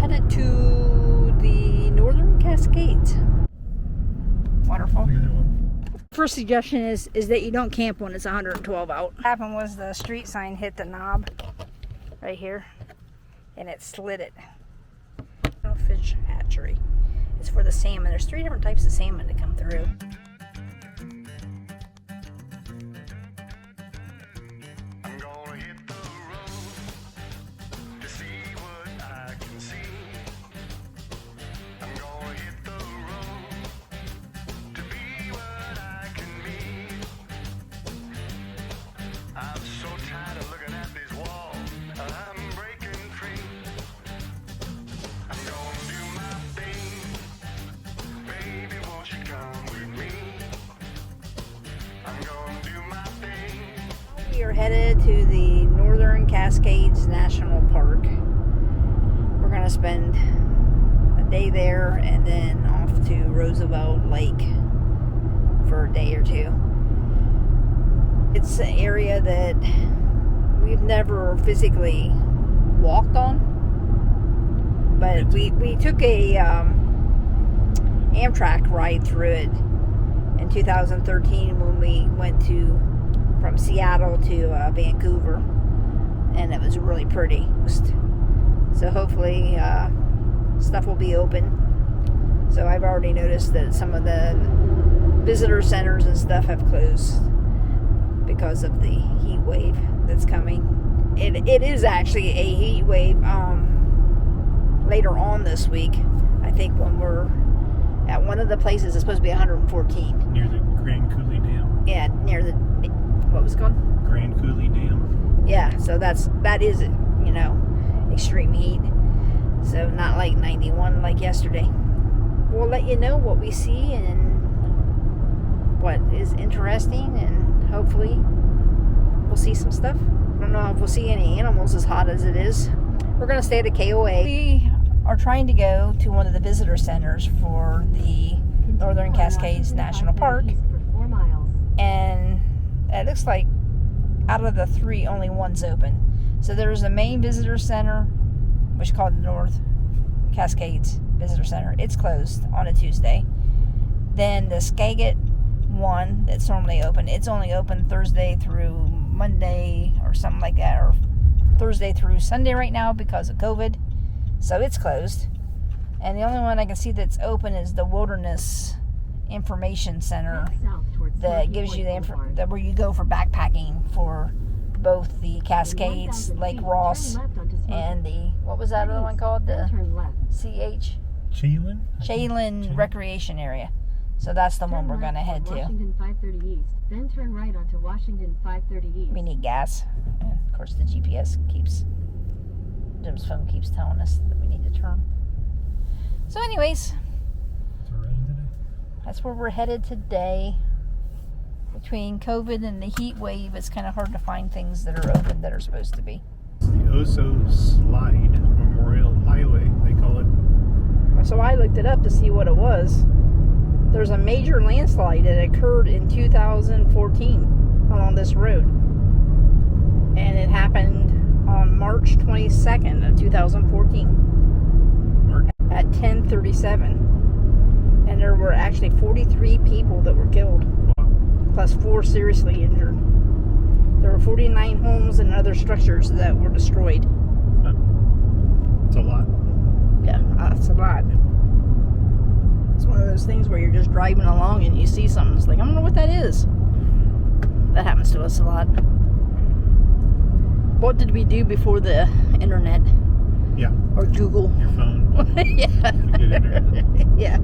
headed to the Northern Cascades waterfall. First suggestion is that you don't camp when it's 112 out. What happened was the street sign hit the knob right here and it slid it. Fish hatchery. It's for the salmon. There's 3 different types of salmon that come through. We are headed to the Northern Cascades National Park. We're going to spend a day there and then off to Roosevelt Lake for a day or two. It's an area that we've never physically walked on, but we took a Amtrak ride through it in 2013 when we went from Seattle to Vancouver, and it was really pretty. So hopefully stuff will be open. So I've already noticed that some of the visitor centers and stuff have closed because of the heat wave that's coming. It is actually a heat wave later on this week. I think when we're at one of the places, it's supposed to be 114. Near the Grand Coulee Dam. Yeah, near the, what was it called? Grand Coulee Dam. Yeah, so that is, extreme heat. So not like 91 like yesterday. We'll let you know what we see and what is interesting, and hopefully we'll see some stuff. I don't know if we'll see any animals as hot as it is. We're going to stay at a KOA. We are trying to go to one of the visitor centers for the Northern Cascades National Park, and it looks like out of the 3 only one's open. So there's a main visitor center, which is called the North Cascades Visitor Center. It's closed on a Tuesday. Then the Skagit one that's normally open, it's only open Thursday through Monday or something like that, or Thursday through Sunday right now because of COVID. So it's closed. And the only one I can see that's open is the Wilderness Information Center that gives you the where you go for backpacking for both the Cascades, Lake Ross, and the, what was that other one called? The Chelan Recreation Area. So that's the one we're going to head to. Washington 530 East, then turn right onto Washington 530 East. We need gas. And of course the GPS Jim's phone keeps telling us that we need to turn. So anyways, that's where we're headed today. Between COVID and the heat wave, it's kind of hard to find things that are open that are supposed to be. It's the Oso Slide Memorial Highway, they call it. So I looked it up to see what it was. There's a major landslide that occurred in 2014 along this road. And it happened on March 22nd of 2014 at 10:37. And there were actually 43 people that were killed, plus 4 seriously injured. There were 49 homes and other structures that were destroyed. It's a lot. Yeah, that's a lot. It's one of those things where you're just driving along and you see something. It's like, I don't know what that is. That happens to us a lot. What did we do before the internet? Yeah. Or Google? Your phone. Yeah. Good internet. Yeah.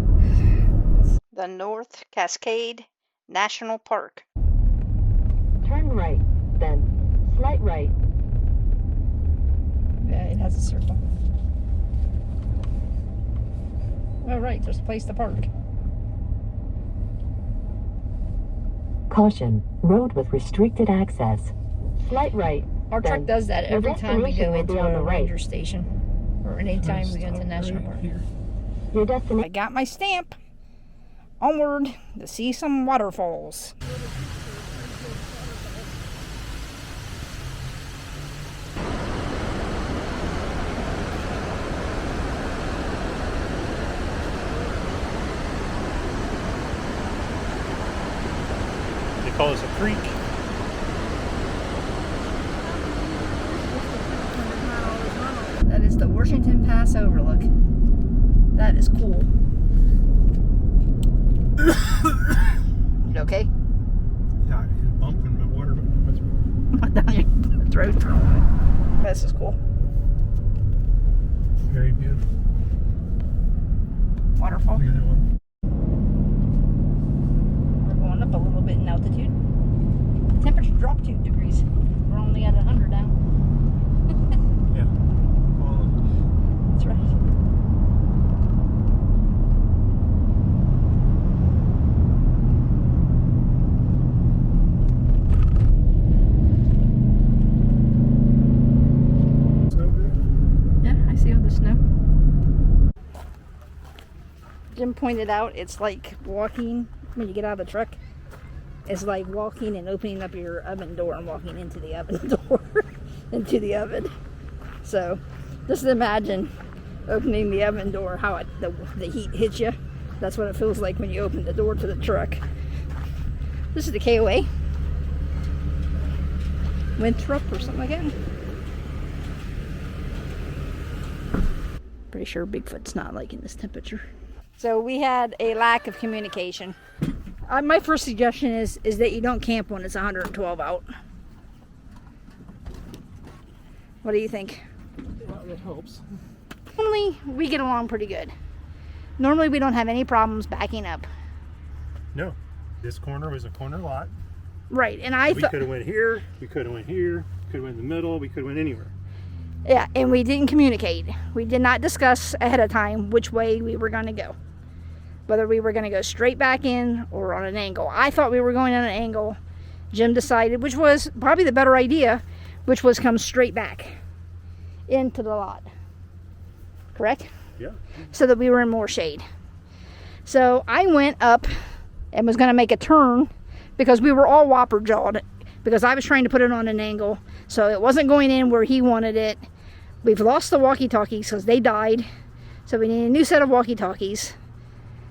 The North Cascade National Park. Turn right, then slight right. Yeah, it has a circle. Oh, right, there's a place to park. Caution, road with restricted access. Slight right. Our truck does that every time we go into a ranger right. station, or anytime we go into National Park. Your destination. I got my stamp. Onward to see some waterfalls. call this a creek. That is the Washington Pass overlook. That is cool. You okay? Yeah, it's bumping my water. Down your throat. This is cool. Very beautiful. Waterfall. Look at that one. We're going up a little bit in altitude. The temperature dropped 2 degrees. We're only at 100 now. Yeah. Well, That's right. so good. Yeah, I see all the snow. Jim pointed out it's like walking when you get out of the truck. It's like walking and opening up your oven door and walking into the oven door, into the oven. So just imagine opening the oven door, how the heat hits you. That's what it feels like when you open the door to the truck. This is the KOA. Winthrop or something like that. Pretty sure Bigfoot's not liking this temperature. So we had a lack of communication. My first suggestion is that you don't camp when it's 112 out. What do you think? Well, it helps. Normally, we get along pretty good. Normally, we don't have any problems backing up. No, this corner was a corner lot. Right, and I We thought... could have went here. We could have went here. Could have went in the middle. We could have went anywhere. Yeah, and we didn't communicate. We did not discuss ahead of time which way we were going to go. Whether we were going to go straight back in or on an angle. I thought we were going on an angle. Jim decided, which was probably the better idea, which was come straight back into the lot. Correct? Yeah. So that we were in more shade. So I went up and was going to make a turn because we were all whopper jawed because I was trying to put it on an angle. So it wasn't going in where he wanted it. We've lost the walkie-talkies because they died. So we need a new set of walkie-talkies.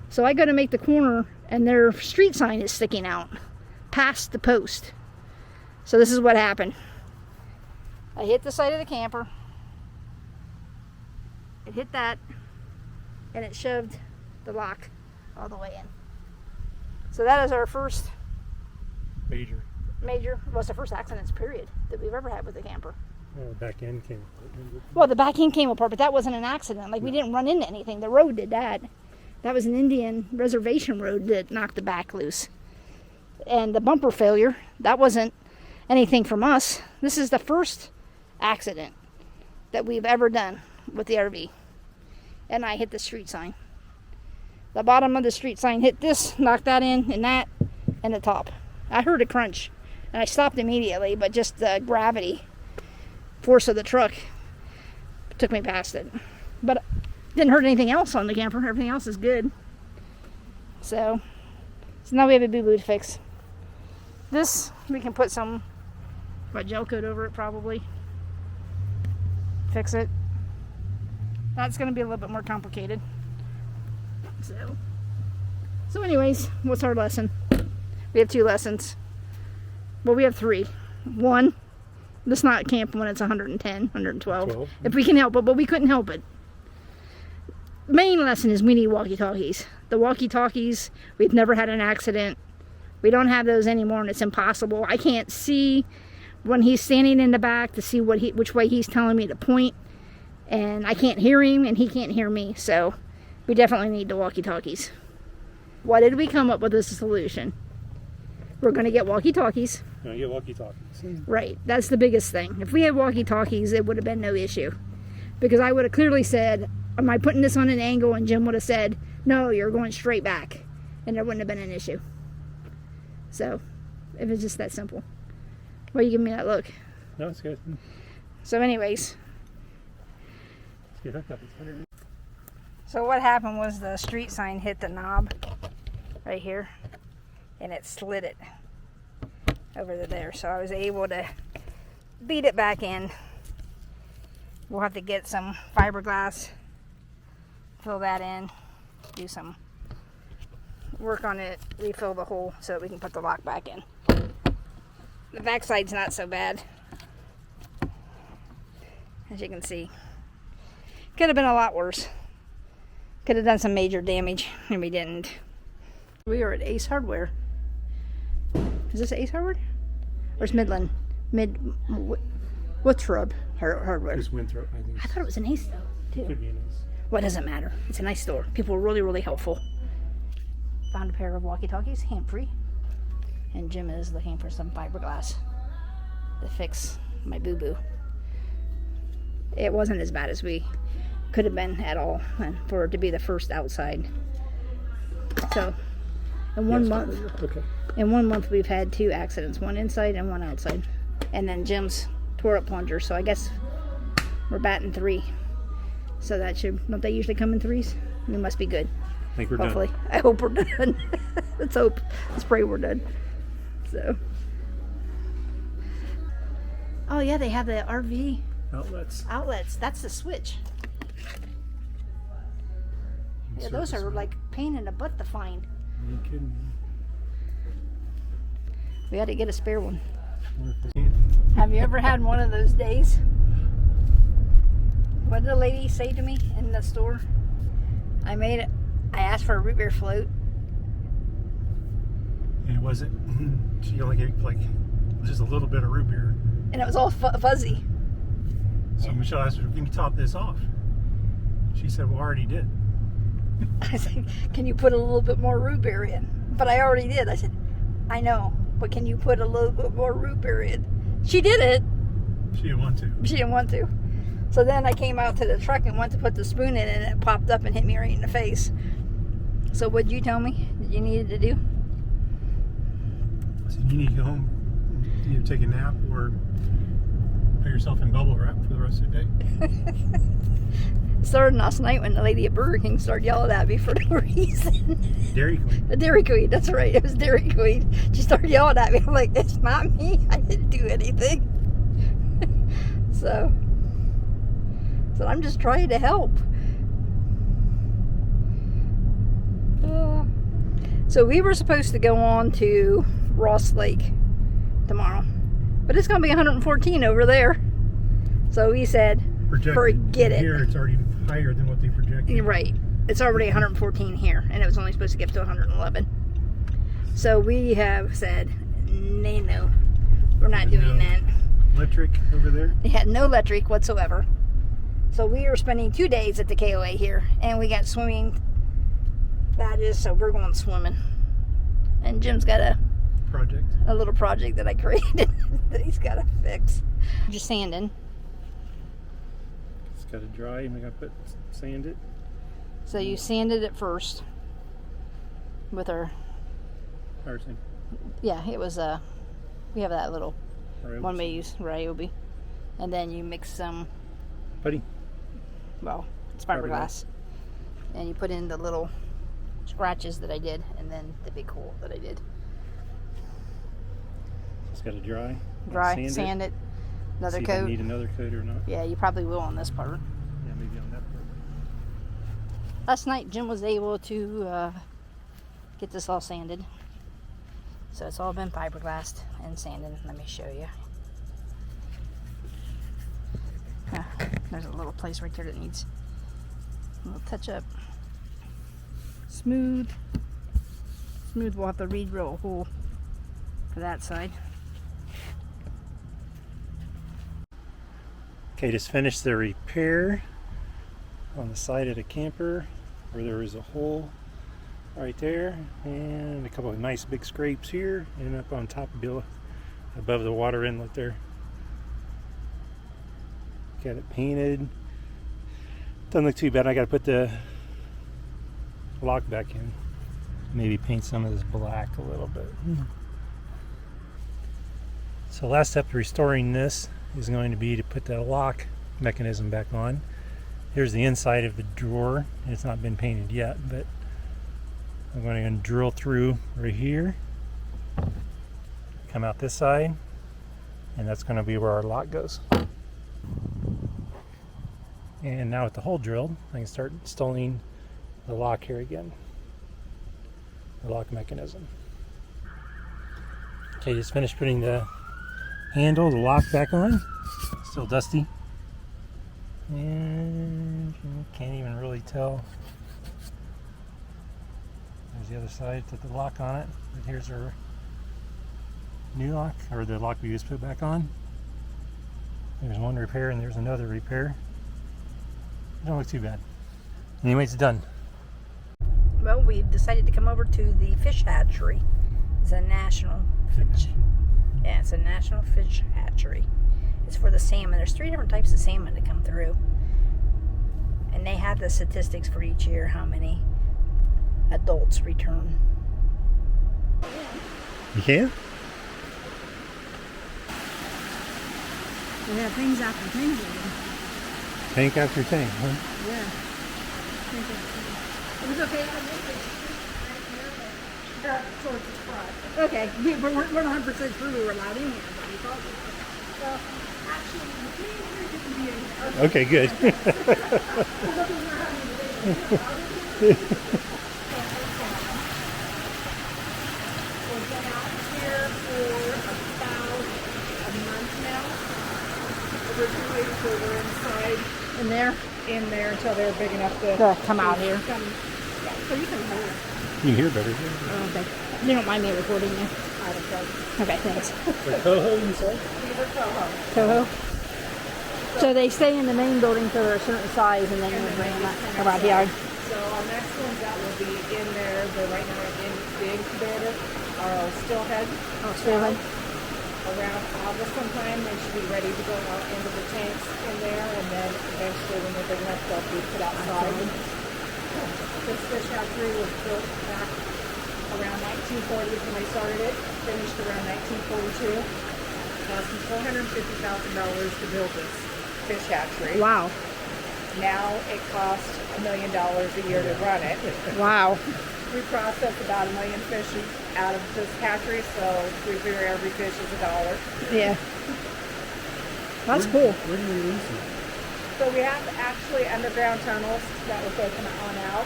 So I go to make the corner and their street sign is sticking out past the post. So this is what happened. I hit the side of the camper. It hit that and it shoved the lock all the way in. So that is our first Major. was the first accidents period that we've ever had with the camper. Back end came. Well, the back end came apart, but that wasn't an accident. Like, we didn't run into anything. The road did that. That was an Indian reservation road that knocked the back loose. And the bumper failure, that wasn't anything from us. This is the first accident that we've ever done with the RV. And I hit the street sign. The bottom of the street sign hit this, knocked that in, and that, and the top. I heard a crunch, and I stopped immediately, but just the gravity force of the truck took me past it. But didn't hurt anything else on the camper. Everything else is good. So now we have a boo-boo to fix. This, we can put some gel coat over it probably. Fix it. That's going to be a little bit more complicated. So anyways, what's our lesson? We have 2 lessons. Well, we have 3. 1, let's not camp when it's 110, 112. If we can help it, but we couldn't help it. Main lesson is we need walkie-talkies. The walkie-talkies, we've never had an accident. We don't have those anymore, and it's impossible. I can't see when he's standing in the back to see which way he's telling me to point, and I can't hear him, and he can't hear me. So we definitely need the walkie-talkies. Why did we come up with this solution? We're going to get walkie-talkies. You get walkie-talkies. Right, that's the biggest thing. If we had walkie-talkies, it would have been no issue. Because I would have clearly said, am I putting this on an angle? And Jim would have said, no, you're going straight back. And there wouldn't have been an issue. So, it was just that simple. Why are you giving me that look? No, it's good. So anyways. Let's get hooked up. So what happened was the street sign hit the knob right here. And it slid it over to there. So I was able to beat it back in. We'll have to get some fiberglass, fill that in, do some work on it, refill the hole so that we can put the lock back in. The backside's not so bad. As you can see. Could have been a lot worse. Could have done some major damage, and we didn't. We are at Ace Hardware. Is this Ace Hardware? Or is Midland? Winthrop Hardware. It's Winthrop, I think. I thought it was an Ace though, too. Could be an Ace. Well, it doesn't matter. It's a nice store. People are really, really helpful. Found a pair of walkie-talkies, hand-free. And Jim is looking for some fiberglass to fix my boo-boo. It wasn't as bad as we could have been at all, and for it to be the first outside. So, in 1 month, in 1 month we've had 2 accidents, one inside and one outside. And then Jim's tore up plunger, so I guess we're batting 3. So that don't they usually come in 3s? We must be good. I think we're Hopefully. done. I hope we're done. Let's hope. Let's pray we're done. So. Oh yeah, they have the RV outlets. That's the switch. Yeah, those are like pain in the butt to find. Are you kidding me? We had to get a spare one. Have you ever had one of those days? What did the lady say to me in the store? I asked for a root beer float. And it wasn't. She only gave like just a little bit of root beer. And it was all fuzzy. So Michelle asked her, "Can you top this off?" She said, "Well, I already did." I said, "Can you put a little bit more root beer in?" But I already did. I said, "I know, but can you put a little bit more root beer in?" She did it. She didn't want to. She didn't want to. So then I came out to the truck and went to put the spoon in, and it popped up and hit me right in the face. So what'd you tell me that you needed to do? I said, "You need to go home, either take a nap or put yourself in bubble wrap for the rest of the day." It started last night when the lady at Burger King started yelling at me for no reason. Dairy Queen. The Dairy Queen, that's right. It was Dairy Queen. She started yelling at me. I'm like, it's not me. I didn't do anything. So I'm just trying to help. So we were supposed to go on to Ross Lake tomorrow, but it's going to be 114 over there. So we said, Projected forget it. Here it's already higher than what they projected. You're right. It's already 114 here, and it was only supposed to get up to 111. So we have said, no, we're not doing that. Electric over there? It had no electric whatsoever. So we are spending 2 days at the KOA here, and we got swimming. So we're going swimming. And Jim's got a little project that I created that he's got to fix. Just sanding. It's got to dry, and we got to sand it. So you sanded it first with our. Ryobi. Yeah, it was we have that little one we use, Ryobi, and then you mix some. Putty. Well, it's fiberglass, and you put in the little scratches that I did, and then the big hole that I did. It's got to dry. Sand it. Another See coat. if I need another coat or not. Yeah, you probably will on this part. Yeah, maybe on that part. Last night, Jim was able to get this all sanded. So it's all been fiberglassed and sanded. Let me show you. There's a little place right there that needs a little touch up. Smooth. We'll have to re-drill a hole for that side. Okay, just finished the repair on the side of the camper where there was a hole right there, and a couple of nice big scrapes here and up on top of above the water inlet there. Got it painted. Doesn't look too bad. I got to put the lock back in. Maybe paint some of this black a little bit. So last step to restoring this is going to be to put the lock mechanism back on. Here's the inside of the drawer. It's not been painted yet, but I'm going to drill through right here, come out this side, and that's going to be where our lock goes. And now with the hole drilled, I can start installing the lock here again, the lock mechanism. Okay, just finished putting the handle, the lock back on. Still dusty. And you can't even really tell. There's the other side with the lock on it. But here's our new lock, or the lock we just put back on. There's one repair and there's another repair. Don't look too bad. Anyway, it's done. Well, we've decided to come over to the fish hatchery. It's a national fish. Yeah, it's a national fish hatchery. It's for the salmon. There's 3 different types of salmon that come through. And they have the statistics for each year, how many adults return. You can? We have things after things. Tank after tank, huh? Yeah. It was okay. Towards the front. Okay, we're not 100% sure we were allowed in here, but we thought we were. Well, actually, the Okay, good. We've been out here for about a month now. Originally, we were inside. In there until they were big enough to come out here. Yeah, so you can hear. You can hear better. Oh, okay. You don't mind me recording you? I don't care. Okay, thanks. The coho, you said? These are coho. Coho. So they stay in the main building till they're a certain size, and then you bring them around the yard. So our next ones that will be in there, they're right now in the incubator, are stillhead. Oh, stillhead. Around August sometime, they should be ready to go out into the tanks in there, and then eventually when they're big enough, they'll be put outside. This fish hatchery was built back around 1940 when they started it, finished around 1942. Cost them $450,000 to build this fish hatchery. Wow. Now it costs $1 million a year to run it. Wow. We process about 1 million fish out of this hatchery, so we figure every fish is $1. Yeah. That's cool. Where do you release them? So we have actually underground tunnels that will take them on out.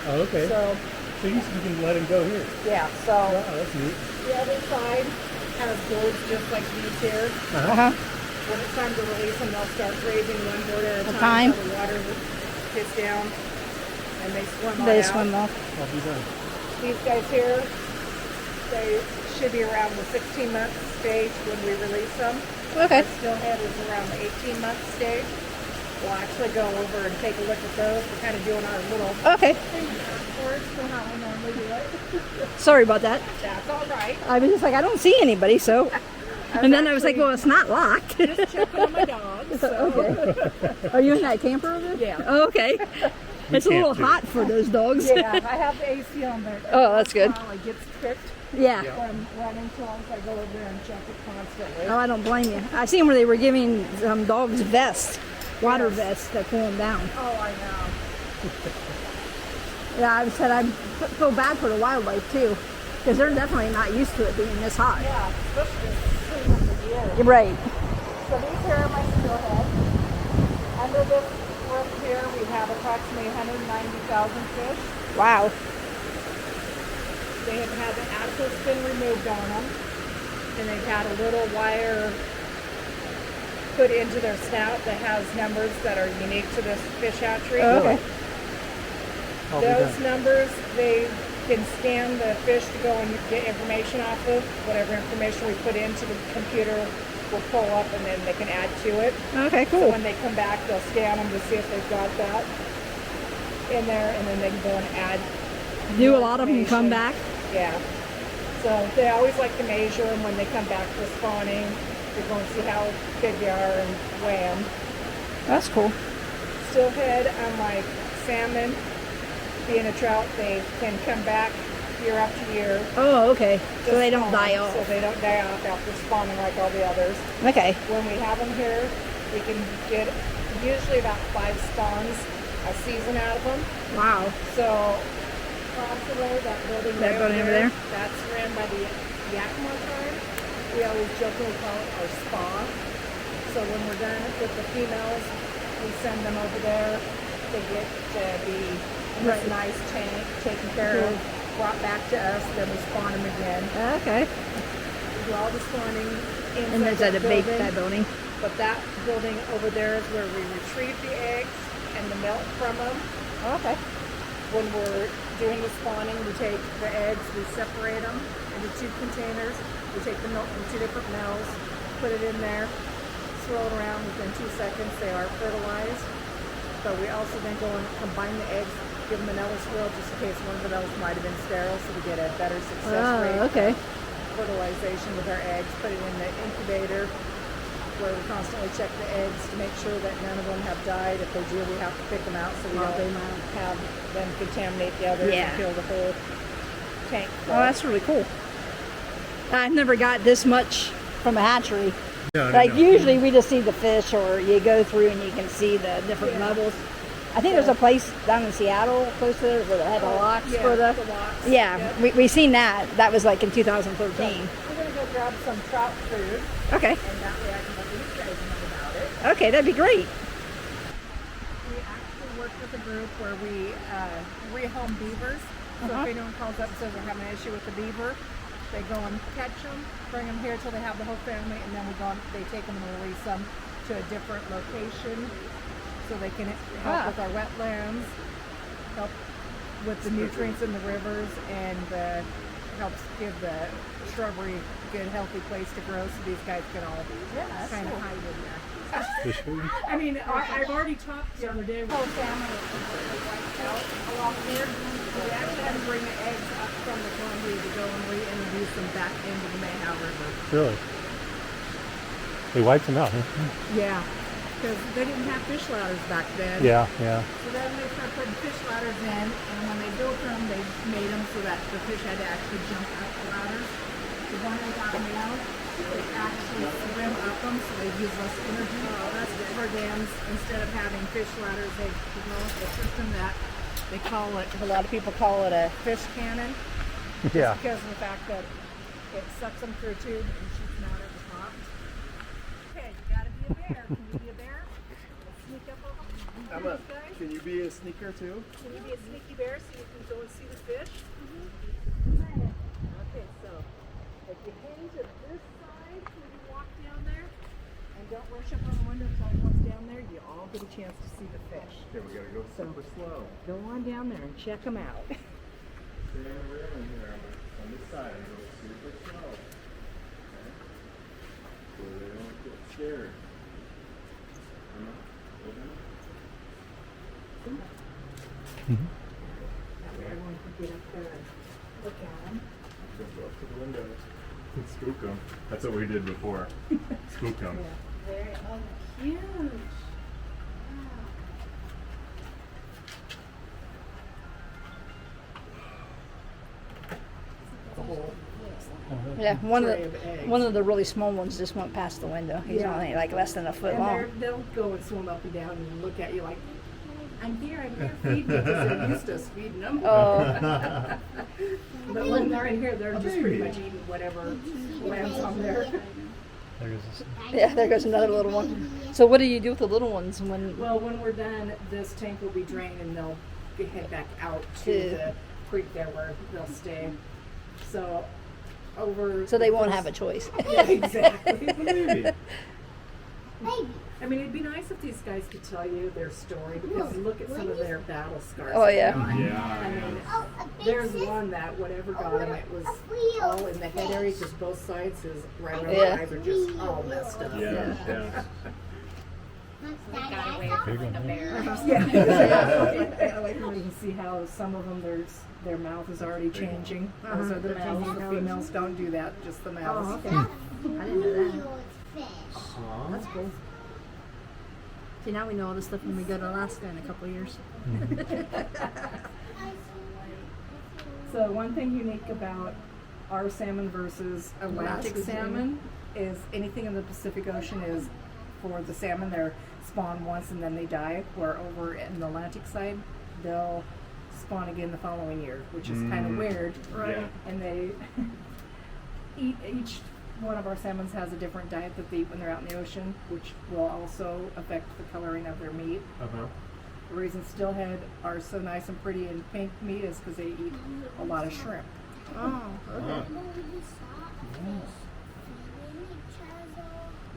Oh, okay. So So you can let him go here. yeah, so Oh, that's neat. the other side has boards just like these here. Uh-huh. When it's time to release them, they'll start grazing one board at a A time. time. So the water gets down and they swim on They out. swim off. I'll be done. These guys here, they should be around the 16-month stage when we release them. Okay. Our stillhead is around the 18-month stage. We'll actually go over and take a look at those. We're kind of doing our little Okay. thing backwards for how we normally do it. Sorry about that. That's all right. I was just like, I don't see anybody, so. And then I was like, well, it's not locked. Just checking on my dogs. So. Okay. Are you in that camper over there? Yeah. Oh, okay. It's a camp little too. hot for those dogs. Yeah, I have the AC on there. Oh, that's good. It gets tripped Yeah. from running so long as I go over there and check it constantly. Oh, I don't blame you. I seen where they were giving dogs vests, water vests that cool them down. Oh, I know. Yeah, I said I feel bad for the wildlife too, because they're definitely not used to it being this hot. Yeah, especially this time of the year. You're right. So these here are my stillhead. Under this roof here, we have approximately 190,000 fish. Wow. They have had the axle spin removed on them, and they've had a little wire put into their snout that has numbers that are unique to this fish hatchery. Oh, okay. I'll be Those done. numbers, they can scan the fish to go and get information off of. Whatever information we put into the computer will pull up, and then they can add to it. Okay, So cool. when they come back, they'll scan them to see if they've got that in there, and then they can go and add. Do a more lot of them come information. back? Yeah. So they always like to measure them when they come back for spawning. They're going to see how big they are and weigh them. That's cool. Stillhead, unlike salmon, being a trout, they can come back year after year. Oh, okay. to So they don't spawn, die off. So they don't die off after spawning like all the others. Okay. When we have them here, we can get usually about 5 spawns a season out of them. Wow. So across the way, that building, That right building over there? that's ran by the Yakima tribe. We always jokingly call it our spa. So when we're done with the females, we send them over there. They get to be in this Right. nice tank, taken care of, brought back to us, then we spawn them again. Okay. do all the spawning inside And there's that big building. that building. But that building over there is where we retrieve the eggs and the milk from them. Oh, okay. When we're doing the spawning, we take the eggs, we separate them into 2 containers. We take the milk from 2 different mills, put it in there, swirl it around. Within 2 seconds, they are fertilized. But we also then go and combine the eggs, give them another swirl just in case one of the mills might have been sterile, so we get a better success rate. Oh, okay. Fertilization with our eggs, put it in the incubator where we constantly check the eggs to make sure that none of them have died. If they do, we have to pick them out so we Oh. don't have them contaminate the others Yeah. and kill the whole tank. Oh, that's really cool. I've never got this much from a hatchery. No, Like usually we just see the fish, or you go through and you can see the different Yeah. levels. I think there's a place down in Seattle close to there where they had the locks yeah, for the. locks. Yeah, Yep. we seen that. That was like in 2013. We're going to go grab some trout food, Okay. and that way I can let you guys know about it. Okay, that'd be great. We actually work with a group where we rehome beavers. So Uh-huh. if anyone calls up and says they're having an issue with the beaver, they go and catch them, bring them here till they have the whole family, and then they take them and release them to a different location so they can help Ah. with our wetlands, help with the nutrients in the rivers, and helps give the shrubbery a good healthy place to grow so these guys can all kind of hide in there. Fish food. I mean, I've already talked the other day with whole family out along here. We actually had to bring the eggs up from the Columbia to go and reintroduce them back into the Mayhaw River. Really? They wiped them out, huh? Yeah, because they didn't have fish ladders back then. Yeah, yeah. So then they started putting fish ladders in, and when they built them, they made them so that the fish had to actually jump up the ladders. The one we got now, they actually swim up them, so they use less energy. That's for dams. Instead of having fish ladders, they developed a system that they call it, a lot of people call it a fish cannon, Yeah. because of the fact that it sucks them through a tube and shoots them out at the top. Okay, you gotta be a bear. Can you be a bear? Sneak up on them. Can you be a sneaker too? Can you be a sneaky bear so you can go and see the fish? Okay, so if you hang to this side when you walk down there, and don't rush up on the window until everyone's down there, you all get a chance to see the fish. Okay, we gotta go super slow. Go on down there and check them out. Stay on the railing here on this side and go super slow. Okay? So they don't get scared. Everyone can get up there and look at them. Go up to the window. Spook them. That's what we did before. Spook them. Very, huge. Yeah, Tray of eggs. one of the really small ones just went past the window. He's Yeah. only like less than a foot And long. they'll go and swim up and down and look at you like, I'm here, feed me, because they're used to us feeding them. Oh, But when they're in here, they're just pretty much eating whatever lands on there. There's this. yeah, there goes another little one. So what do you do with the little ones when? Well, when we're done, this tank will be drained and they'll head back out to To- the creek there where they'll stay. So over. So they the won't first- have a choice. Yeah, exactly. Maybe. I mean, it'd be nice if these guys could tell you their story, because look at some of their battle scars. Oh, yeah. I mean, Yeah, there's one that whatever got him, it was all in the head area, just both sides, his right arm Yeah. eyes are just all messed up. Yeah, yeah. Big one, huh? Yeah, like you can see how some of them, their mouth is already changing. Those are the males. The females don't do that, just the males. Oh, okay. I didn't know that. That's cool. See, now we know all this stuff when we go to Alaska in a couple of years. So one thing unique about our salmon versus Atlantic salmon is anything in the Pacific Ocean is for the salmon, they're spawn once and then they die, where over in the Atlantic side, they'll spawn again the following year, which is kind of weird. Right. Yeah. And they each one of our salmons has a different diet that they eat when they're out in the ocean, which will also affect the coloring of their meat. Uh-huh. The reason steelhead are so nice and pretty and pink meat is because they eat a lot of shrimp. Oh, Ah.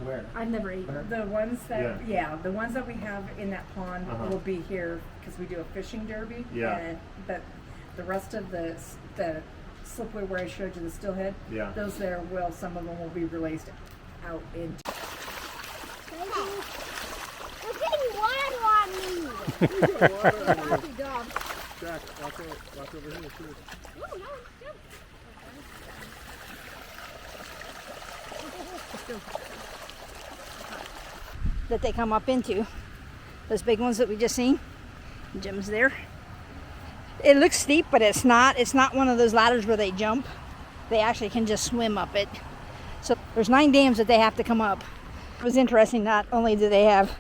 Where? I've never eaten. The ones that, Yeah. the ones that we have in that pond will be here because we do a fishing derby. Yeah. But the rest of the slipway where I showed you the stillhead, Yeah. those there will, some of them will be released out into. You're getting water on me. Happy dog. Jack, walk over here too. Oh, no, no. That they come up into. Those big ones that we just seen. Jim's there. It looks steep, but it's not. It's not one of those ladders where they jump. They actually can just swim up it. So there's 9 dams that they have to come up. It was interesting, not only do they have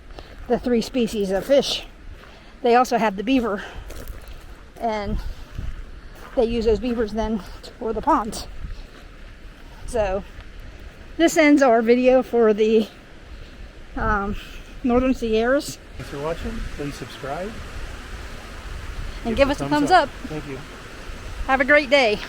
the 3 species of fish, they also have the beaver. And they use those beavers then for the ponds. So this ends our video for the Northern Sierras. Thanks for watching. Please subscribe. And give us a thumbs up. Thank you. Have a great day.